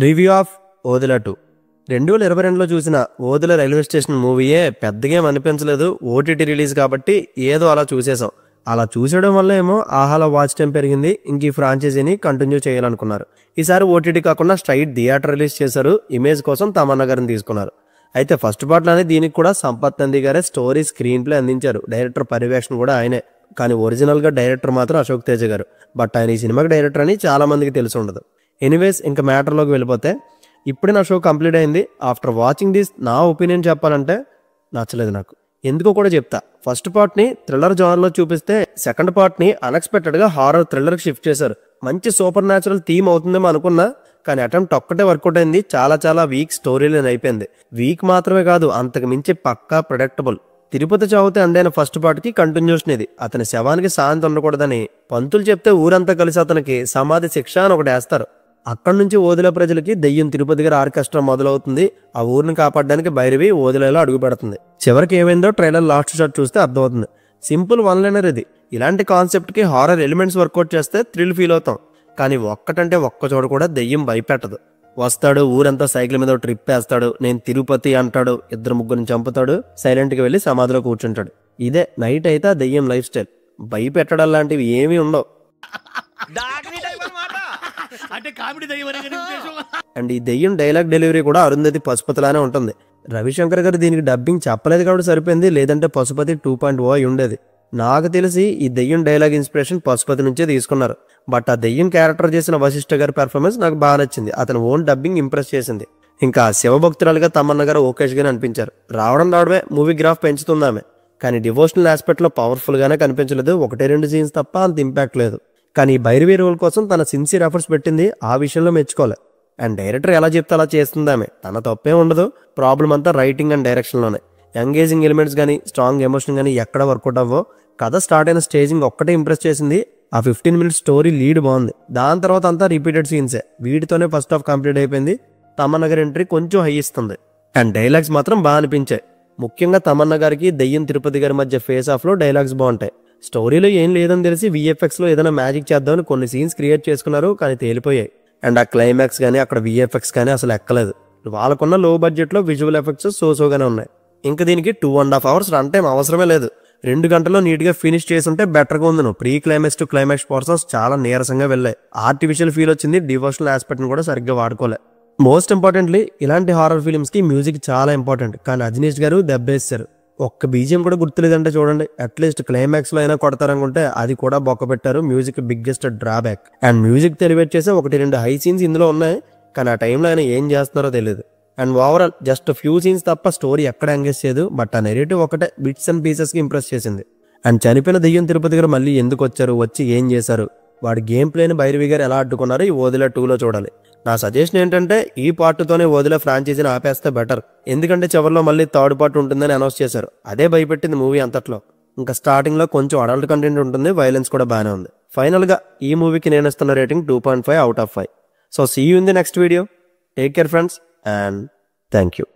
Review of Odela 2 2022లో చూసిన Odela railway station మూవీయే పెద్దగా అనిపించలేదు. ఓటీటీ రిలీజ్ కాబట్టి ఏదో అలా చూసేసాం. అలా చూసేయడం వల్ల ఏమో ఆహాలో వాచ్ టైం పెరిగింది. ఇంక ఈ ఫ్రాంచైజీని కంటిన్యూ చేయాలనుకున్నారు. ఈసారి ఓటీటీ కాకుండా స్ట్రైట్ థియేటర్ రిలీజ్ చేశారు. ఇమేజ్ కోసం తమన్నా గారిని తీసుకున్నారు. అయితే ఫస్ట్ పార్ట్లోనే దీనికి కూడా సంపత్ నంది గారే స్టోరీ స్క్రీన్ ప్లే అందించారు. డైరెక్టర్ పర్యవేక్షణ కూడా ఆయనే. కానీ ఒరిజినల్గా డైరెక్టర్ మాత్రం అశోక్ తేజ గారు. బట్ ఆయన ఈ సినిమాకి డైరెక్టర్ అని చాలా మందికి తెలిసి ఉండదు. ఎనీవేస్ ఇంకా మ్యాటర్లోకి వెళ్ళిపోతే ఇప్పుడే నా షో కంప్లీట్ అయింది. ఆఫ్టర్ వాచింగ్ దిస్ నా ఒపీనియన్ చెప్పాలంటే నచ్చలేదు నాకు. ఎందుకో కూడా చెప్తా. ఫస్ట్ పార్ట్ని థ్రిల్లర్ జానర్లో చూపిస్తే సెకండ్ పార్ట్ని అన్ఎక్స్పెక్టెడ్గా హారర్ థ్రిల్లర్కి షిఫ్ట్ చేశారు. మంచి సూపర్ న్యాచురల్ థీమ్ అవుతుందేమో అనుకున్నా, కానీ అటెంప్ట్ ఒక్కటే వర్కౌట్ అయింది. చాలా వీక్ స్టోరీ లైన్ అయిపోయింది. వీక్ మాత్రమే కాదు, అంతకు మించి పక్కా ప్రెడిక్టబుల్. తిరుపతి చావుతే అండైన ఫస్ట్ పార్ట్కి కంటిన్యూషన్ ఇది. అతని శవానికి శాంతి ఉండకూడదని పంతులు చెప్తే ఊరంతా కలిసి అతనికి సమాధి శిక్ష అని ఒకటి వేస్తారు. అక్కడి నుంచి ఓదిలా ప్రజలకి దెయ్యం తిరుపతి గారి ఆర్కెస్ట్రా మొదలవుతుంది. ఆ ఊరిని కాపాడడానికి భైరవి ఓదిలాలో అడుగు పెడుతుంది. చివరికి ఏమైందో ట్రైలర్ లాస్ట్ షాట్ చూస్తే అర్థమవుతుంది. సింపుల్ వన్ లైనర్ ఇది. ఇలాంటి కాన్సెప్ట్కి హారర్ ఎలిమెంట్స్ వర్కౌట్ చేస్తే థ్రిల్ ఫీల్ అవుతాం. కానీ ఒక్కటంటే ఒక్క చోట కూడా దెయ్యం భయపెట్టదు. వస్తాడు, ఊరంతా సైకిల్ మీద ట్రిప్ వేస్తాడు, నేను తిరుపతి అంటాడు, 2-3 చంపుతాడు, సైలెంట్గా వెళ్ళి సమాధిలో కూర్చుంటాడు. ఇదే నైట్ అయితే ఆ దెయ్యం లైఫ్ స్టైల్. భయపెట్టడం లాంటివి ఏమీ ఉండవు. అండ్ ఈ దెయ్యం డైలాగ్ డెలివరీ కూడా అరుంధతి పశుపతిలానే ఉంటుంది. రవిశంకర్ గారు దీనికి డబ్బింగ్ చెప్పలేదు కాబట్టి సరిపోయింది, లేదంటే పశుపతి 2.0 అయి ఉండేది. నాకు తెలిసి ఈ దెయ్యం డైలాగ్ ఇన్స్పిరేషన్ పశుపతి నుంచే తీసుకున్నారు. బట్ ఆ దెయ్యం క్యారెక్టర్ చేసిన వశిష్ఠ గారి పెర్ఫార్మెన్స్ నాకు బాగా నచ్చింది. అతని ఓన్ డబ్బింగ్ ఇంప్రెస్ చేసింది. ఇంకా శివభక్తురాలుగా తమన్నా గారు ఓకేష్ గానే అనిపించారు. రావడమే మూవీ గ్రాఫ్ పెంచుతుందామె, కానీ డివోషనల్ ఆస్పెక్ట్లో పవర్ఫుల్ గానే కనిపించలేదు. 1-2 సీన్స్ తప్ప అంత ఇంపాక్ట్ లేదు. కానీ భైరవి రోల్ కోసం తన సిన్సియర్ ఎఫర్ట్స్ పెట్టింది. ఆ విషయంలో మెచ్చుకోవాలి. అండ్ డైరెక్టర్ ఎలా చెప్తే అలా చేస్తుందామె. తన తప్పే ఉండదు. ప్రాబ్లం అంతా రైటింగ్ అండ్ డైరెక్షన్లోనే. ఎంగేజింగ్ ఎలిమెంట్స్ కానీ స్ట్రాంగ్ ఎమోషన్ కానీ ఎక్కడ వర్కౌట్ అవ్వో. కథ స్టార్ట్ అయిన స్టేజింగ్ ఒక్కటే ఇంప్రెస్ చేసింది. ఆ 15 మినిట్స్ స్టోరీ లీడ్ బాగుంది. దాని తర్వాత అంతా రిపీటెడ్ సీన్సే. వీటితోనే ఫస్ట్ హాఫ్ కంప్లీట్ అయిపోయింది. తమన్నా గారి ఎంట్రీ కొంచెం హై ఇస్తుంది. అండ్ డైలాగ్స్ మాత్రం బాగా అనిపించాయి. ముఖ్యంగా తమన్నా గారికి దెయ్యం తిరుపతి గారి మధ్య ఫేస్ ఆఫ్ లో డైలాగ్స్ బాగుంటాయి. స్టోరీలో ఏం లేదని తెలిసి VFX లో ఏదైనా మ్యాజిక్ చేద్దామని కొన్ని సీన్స్ క్రియేట్ చేసుకున్నారు, కానీ తేలిపోయాయి. అండ్ ఆ క్లైమాక్స్ కానీ అక్కడ VFX కానీ అసలు ఎక్కలేదు. వాళ్ళకున్న లో బడ్జెట్ లో విజువల్ ఎఫెక్ట్స్ సోగానే ఉన్నాయి. ఇంకా దీనికి 2.5 hours రన్ టైం అవసరమే లేదు. 2 గంటల్లో నీట్గా ఫినిష్ చేసి ఉంటే బెటర్గా ఉంది. Pre climax to climax portions చాలా నీరసంగా వెళ్ళాయి. ఆర్టిఫిషియల్ ఫీల్ వచ్చింది. డివోషనల్ ఆస్పెక్ట్ని కూడా సరిగ్గా వాడుకోలే. మోస్ట్ ఇంపార్టెంట్లీ ఇలాంటి హారర్ ఫిల్మ్స్కి మ్యూజిక్ చాలా ఇంపార్టెంట్. కానీ అజనీష్ గారు దెబ్బేస్తారు. ఒక్క బీజియం కూడా గుర్తులేదంటే చూడండి. అట్లీస్ట్ క్లైమాక్స్లో అయినా కొడతారనుకుంటే అది కూడా బొక్క పెట్టారు. Music biggest drawback. And music తెలివేట్ చేసే 1-2 హై సీన్స్ ఇందులో ఉన్నాయి, కానీ ఆ టైంలో ఆయన ఏం చేస్తున్నారో తెలియదు. And overall just few scenes తప్ప స్టోరీ ఎక్కడ ఎంగేజ్ చేయదు. బట్ ఆ నెరేటివ్ ఒకటే బిట్స్ అండ్ పీసెస్కి ఇంప్రెస్ చేసింది. అండ్ చనిపోయిన దెయ్యం తిరుపతి గారు మళ్ళీ ఎందుకు వచ్చారు, వచ్చి ఏం చేశారు, వాడి గేమ్ ప్లేని భైరవి గారు ఎలా అడ్డుకున్నారో ఈ ఓదిలా 2లో చూడాలి. నా సజెషన్ ఏంటంటే ఈ పార్ట్తోనే ఓదిలా ఫ్రాంచైజీని ఆపేస్తే బెటర్. ఎందుకంటే చివరిలో మళ్ళీ థర్డ్ పార్ట్ ఉంటుందని అనౌన్స్ చేశారు. అదే భయపెట్టింది మూవీ అంతట్లో. ఇంకా స్టార్టింగ్లో కొంచెం అడల్ట్ కంటెంట్ ఉంటుంది, వైలెన్స్ కూడా బాగానే ఉంది. ఫైనల్గా ఈ మూవీకి నేను ఇస్తున్న rating 2.5 out of 5. So see you in the next video. Take care friends and thank you.